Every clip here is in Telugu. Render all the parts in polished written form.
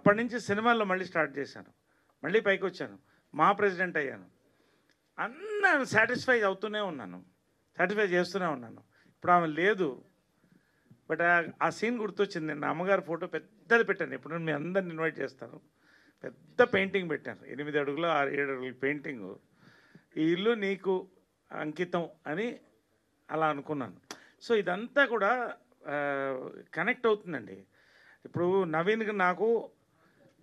అప్పటి నుంచి సినిమాల్లో మళ్ళీ స్టార్ట్ చేశాను, మళ్ళీ పైకి వచ్చాను, మా ప్రెసిడెంట్ అయ్యాను. అన్నీ సాటిస్ఫై అవుతూనే ఉన్నాను, సాటిస్ఫై చేస్తూనే ఉన్నాను. ఇప్పుడు ఆమె లేదు, బట్ ఆ సీన్ గుర్తొచ్చింది. నేను అమ్మగారి ఫోటో పెద్దది పెట్టాను, ఇప్పుడు మీ అందరిని ఇన్వైట్ చేస్తాను. పెద్ద పెయింటింగ్ పెట్టాను, 8 అడుగులు 7 అడుగుల పెయింటింగు. ఈ ఇల్లు నీకు అంకితం అని అలా అనుకున్నాను. సో ఇదంతా కూడా కనెక్ట్ అవుతుందండి. ఇప్పుడు నవీన్కి నాకు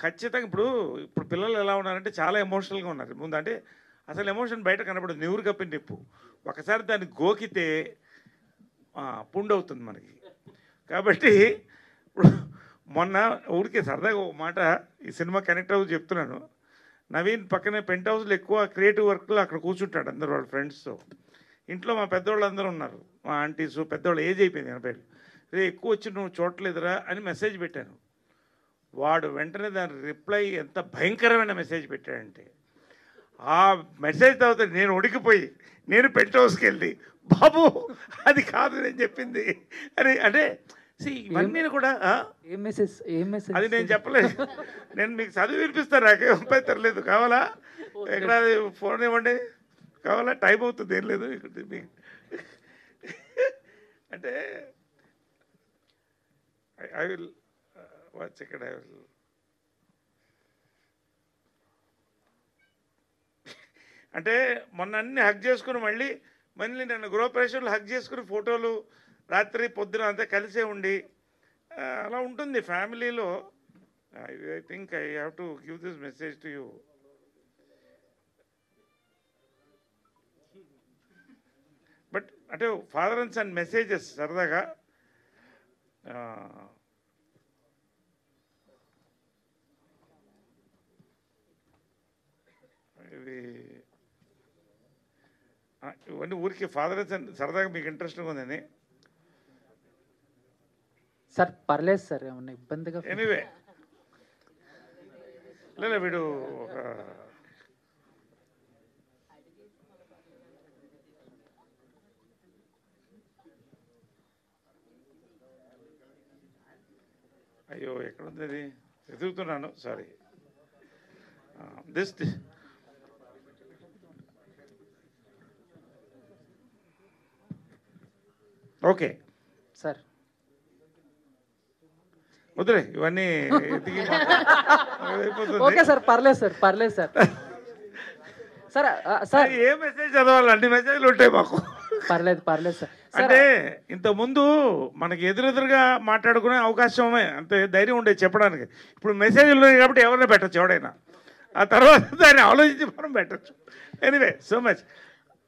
ఖచ్చితంగా ఇప్పుడు పిల్లలు ఎలా ఉన్నారంటే చాలా ఎమోషనల్గా ఉన్నారు. ముందు అంటే అసలు ఎమోషన్ బయట కనపడదు, నివురు కప్పిన నిప్పు. ఒకసారి దాన్ని గోకితే పుండు అవుతుంది మనకి. కాబట్టి ఇప్పుడు మొన్న ఊరికే సరదాగా ఒక మాట ఈ సినిమా కనెక్ట్ అవ్వు చెప్తున్నాను. నవీన్ పక్కనే పెంట్ హౌస్లో ఎక్కువ క్రియేటివ్ వర్క్లో అక్కడ కూర్చుంటాడు అందరూ వాళ్ళ ఫ్రెండ్స్తో. ఇంట్లో మా పెద్దవాళ్ళు అందరూ ఉన్నారు, మా ఆంటీసు, పెద్దవాళ్ళు ఏజ్ అయిపోయింది 80. రే ఎక్కువ వచ్చి నువ్వు చూడలేదురా అని మెసేజ్ పెట్టాను. వాడు వెంటనే దాని రిప్లై ఎంత భయంకరమైన మెసేజ్ పెట్టాడంటే, ఆ మెసేజ్ తర్వాత నేను ఉడికిపోయి నేను పెంట్ హౌస్కి వెళ్ళి బాబు అది కాదు నేను చెప్పింది అని. అంటే ఇవన్నీ కూడా అది నేను చెప్పలేదు, నేను మీకు చదివి వినిపిస్తాను, నాకేం అభ్యంతరం కావాలా? ఎక్కడ ఫోన్ ఇవ్వండి, కావాలా? టైం అవుతుంది, ఏం లేదు మీకు. అంటే ఐ విల్ వాచ్ ఇక్కడ, ఐ విల్. అంటే మొన్న అన్ని హగ్ చేసుకుని మళ్ళీ నన్ను గృహప్రవేశంలో హగ్ చేసుకుని ఫోటోలు రాత్రి పొద్దున అంతా కలిసే ఉండి అలా ఉంటుంది ఫ్యామిలీలో. I think I have to give this message to you. But అంటే ఫాదర్ అండ్ సన్ మెసేజెస్ సరదాగా ఇది ఇవన్నీ ఊరికి ఫాదర్ అండ్ సన్ సరదాగా మీకు ఇంట్రెస్ట్గా ఉందని. సార్ పర్లేదు సార్, ఏమన్నా ఇబ్బందిగా? ఎనీవే లేదా వీడు ఒక అయ్యో ఎక్కడుంది అది, వెతుకుతున్నాను, సారీ. దిస్ ఓకే సార్ వద్దులే ఇవన్నీ ఓకే సార్, పర్లేదు సార్, పర్లేదు సార్. సార్ సార్ ఏ మెసేజ్ చదవాలి, అన్ని మెసేజ్లు ఉంటాయి మాకు. పర్లేదు పర్లేదు సార్. అంటే ఇంతకుముందు మనకి ఎదురెదురుగా మాట్లాడుకునే అవకాశమే, అంతే ధైర్యం ఉండేది చెప్పడానికి. ఇప్పుడు మెసేజ్లు ఉన్నాయి కాబట్టి ఎవరైనా పెట్టచ్చు, ఎవడైనా. ఆ తర్వాత దాన్ని ఆలోచించి మనం పెట్టచ్చు. Anyway so much.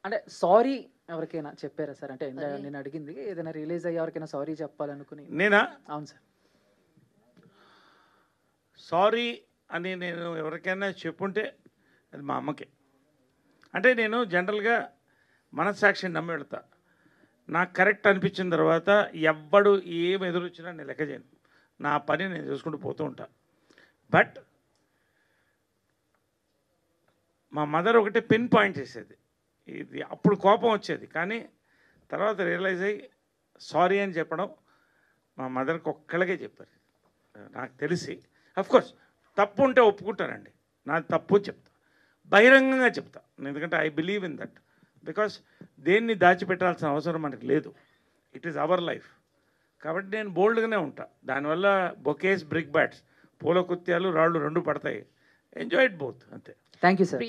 అంటే సారీ ఎవరికైనా చెప్పారా సార్? అంటే నేను అడిగింది ఏదైనా రిలీజ్ అయ్యి ఎవరికైనా సారీ చెప్పాలనుకుని. నేనా? అవును సార్. సారీ అని నేను ఎవరికైనా చెప్పుంటే అది మా అమ్మకే. అంటే నేను జనరల్గా మనస్సాక్షిని నమ్మి వెళ్తా. నాకు కరెక్ట్ అనిపించిన తర్వాత ఎవ్వడు ఏం ఎదురొచ్చినా నేను లెక్క చేయను, నా పని నేను చూసుకుంటూ పోతూ ఉంటా. బట్ మా మదర్ ఒకటే పిన్ పాయింట్ చేసేది, ఇది అప్పుడు కోపం వచ్చేది, కానీ తర్వాత రియలైజ్ అయ్యి సారీ అని చెప్పడం మా మదర్కి ఒక్కళ్ళకే చెప్పారు నాకు తెలిసి. అఫ్కోర్స్ తప్పు ఉంటే ఒప్పుకుంటానండి, నాది తప్పు చెప్తా, బహిరంగంగా చెప్తా. ఎందుకంటే I believe in that. Because దేన్ని దాచిపెట్టాల్సిన అవసరం మనకు లేదు, ఇట్ ఈస్ అవర్ లైఫ్. కాబట్టి నేను బోల్డ్గానే ఉంటా. దానివల్ల బొకేస్, బ్రిక్ బ్యాట్స్, పూల కుత్యాలు, రాళ్ళు 2 పడతాయి. ఎంజాయ్ ఇట్ బోత్, అంతే. Thank you sir.